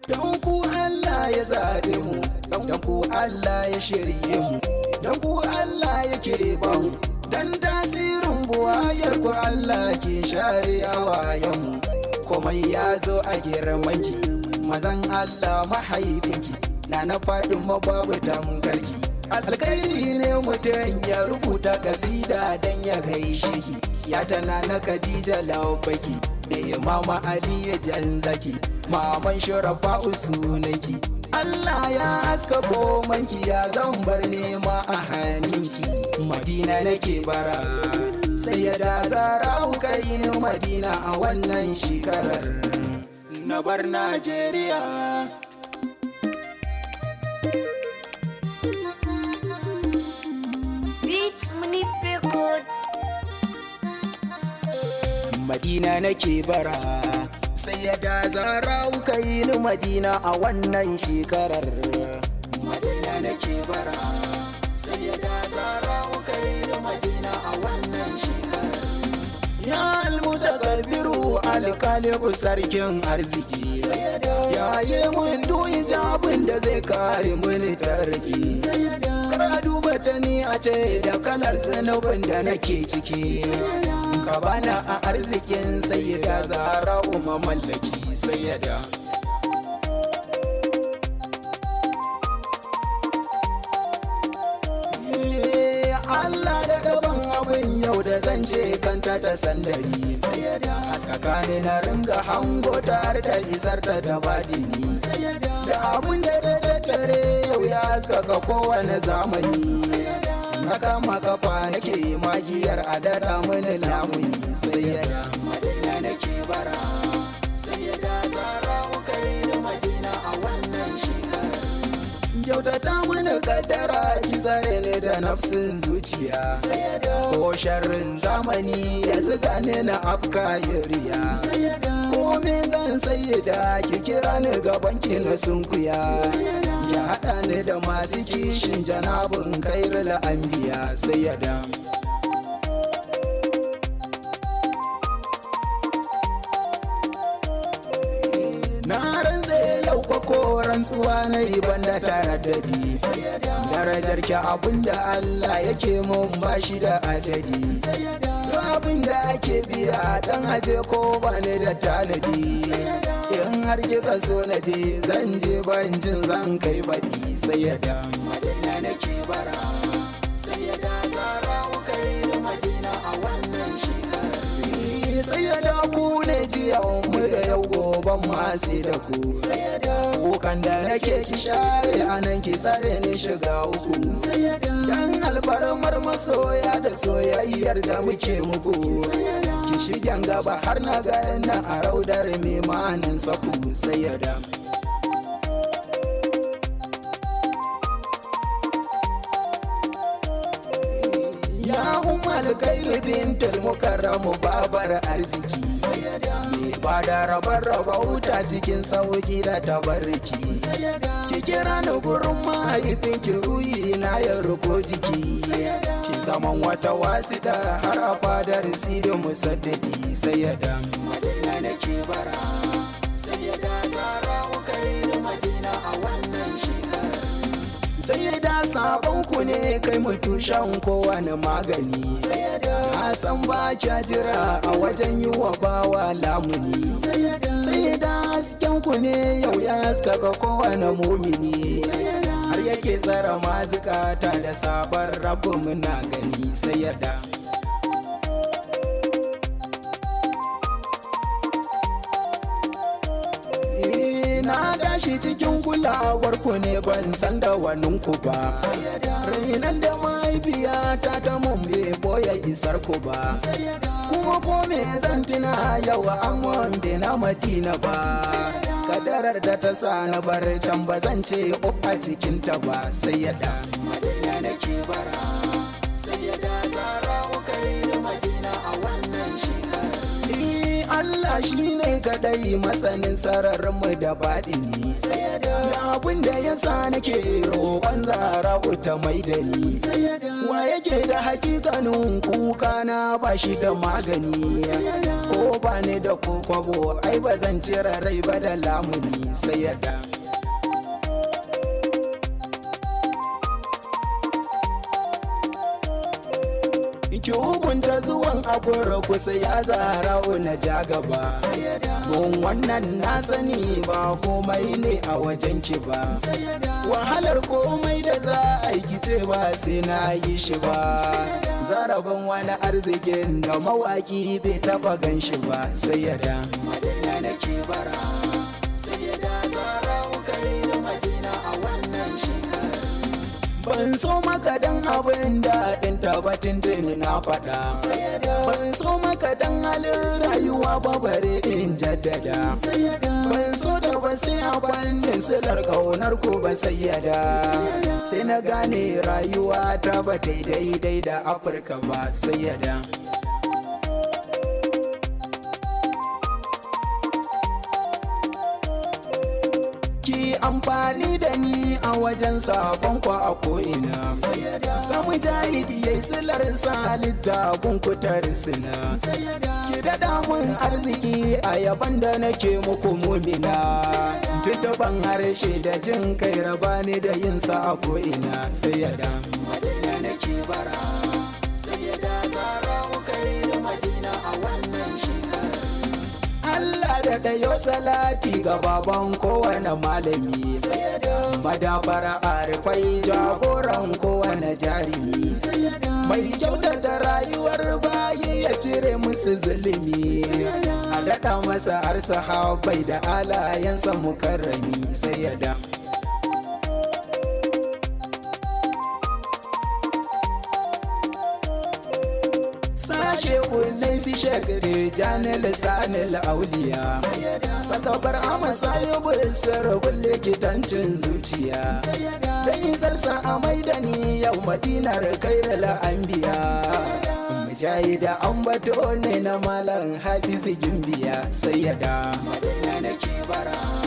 Don ku Allah ya zaɓe mu, don ku Allah ya shirye mu, don ku Allah yake ba mu, don tasirin buwayar ku Allah ke share hawayen mu. Komai ya zo a girmanki, mazan Allah mahaifinki, na faɗin babu tamkarki. Alkhairi ne mutum ya rubuta kasida don ya gaishe ki, ya tana na Khadija Laubaki, da Mama Ali ya janzaki, Maman Shurafa sunanki. Allah ya haska komanki, ya zan bar nema a hannunki. Madina nake bara, sai ya da Zara'u kai Madina a wannan shekarar, na bar Najeriya. Madina nake bara, sai ya da Zara'u kai ni Madina a wannan shekarar. Madina nake bara, sai ya da Zara'u kai ni Madina a wannan shekarar. Ya almutakabbiru alkalibu sarkin arziki, ya yi mun duyi jabin da zai kare mini tarki. Kar duba ta ni a ce da kalar zanubin da nake ciki, ka bana a arzikin sayyida Zara'u mamallaki sayyada. Allah da gaban abin yau da zan ce kanta ta sandari, haskaka ne na ringa hango tare da isar ta ta badini, da abin da tattare yau ya haskaka kowane zamani. Na kama kafa nake magiyar a dada mini lamuni sayyada. Madina nake bara, sayyada Zara'u kai da Madina a wannan shekarar. Kyautata mini kaddara ki tsare ni da nafsin zuciya, ko sharrin zamani ya zuga ni na afka yariya. Ko me zan sayyada ki kira ni gaban ki na sunkuya, ya haɗa ni da masu kishin janabin kairul anbiya sayyada. Na rantse yau ko rantsuwa na yi banda taraddadi, darajar ki abinda Allah yake mun bashi da adadi. Duk abinda ake biya dan aje ko bani da tanadi, in har kika so na je zan je ban jin zan kai baɗi sayyada. Madina nake bara, sayyada Zara'u kai da Madina a wannan shekarar. Sayyada ku ne jiya mu da yau goban masu da ku, kukan da nake ki share anan ki tsare ni shiga uku. Dan alfarmar masoya da soyayyar da muke muku, ki shigen gaba har na ga na a raudar mai ma'anin saku sayyada. Ya ummal khairu bintul mukarramu babar arziki, me ba da rabar rabauta cikin sauki da tabarriki. Ki kira ni gurin mahaifinki ruhi na ya ruko jiki, ki zaman wata wasita har a fadar sidi musaddaki sayyada. Madina nake bara, sayyada Zara'u kai da Madina a wannan shekarar. Sayyada sabon ku ne kai mu tushen kowane magani, na san ba kya jira a wajen yi wa bawa lamuni. Sayyada hasken ku ne yau ya haskaka kowane mumini, har yake tsara mazikata da sabon rabu muna gani sayyada. Na tashi cikin kulawar ku ne ban san da wanin ku ba, rainan da mahaifiyata ta mun bai boye isar ku ba, kuma ko me zan tuna yau an wambe na Madina ba. Kadarar da ta sa na bar can ba zan ce a cikin ta ba sayyada. Madina nake bara, sayyada Zara'u kai da Madina a wannan shekarar. Allah shi ne kadai masanin sararin mu da baɗini. Da abin da ya sa nake roƙon Zahra'u ta mai da ni. Wa yake da hakikanin kuka na ba shi da magani. Ko ba ni da kokwabo ai ba zan cire rai ba da lamuni. Sayyada ki hukunta zuwan afura kusa ya Zahra'u na ja gaba. Mun wannan na sani ba komai ne a wajen ki ba. Wahalar komai da za a yi ce ba sai na yi shi ba. Zaraban wani arzikin da mawaki bai taba gan shi ba. Sayyada Madina nake bara, Sayyada Zahra'u kai da Madina a wannan shekara. Ban so maka dan abin daɗin tabbatin tuni na faɗa. Ban so maka dan halin rayuwa ba bare in jaddada. Ban so da ba sai a fannin silar ƙaunar ku ba sayyada. Sai na gane rayuwa ta ba daidai da Afirka ba sayyada. Ki amfani da ni a wajen sabon kwa a ko'ina. Samu jahidi ya yi silar halitta gunkutar sina. Ki daɗa mun arziki a yaban da nake muku mumina. Tuntuɓan harshe da jin kai raba ni da yin sa a ko'ina. Sayyada Madina nake bara, Sayyada Zahra'u kai da Madina a wannan shekara. Allah da ɗayo salati ga baban kowane malami. Madafara arifai jagoran kowane jarumi. Mai kyautar da rayuwar bayi ya cire musu zulumi. A daɗa masa har sahabai da alayensa mukarrami. Sayyada sashe kullai si shagare janil sanil auliya. Sakabar amasa yi busar kulle kitancin zuciya. Dan sarsa a maidani yau Madinar kairal anbiya. Mujahida ambato ne na malam Hafizu Gimbiya. Sayyada Madina nake bara.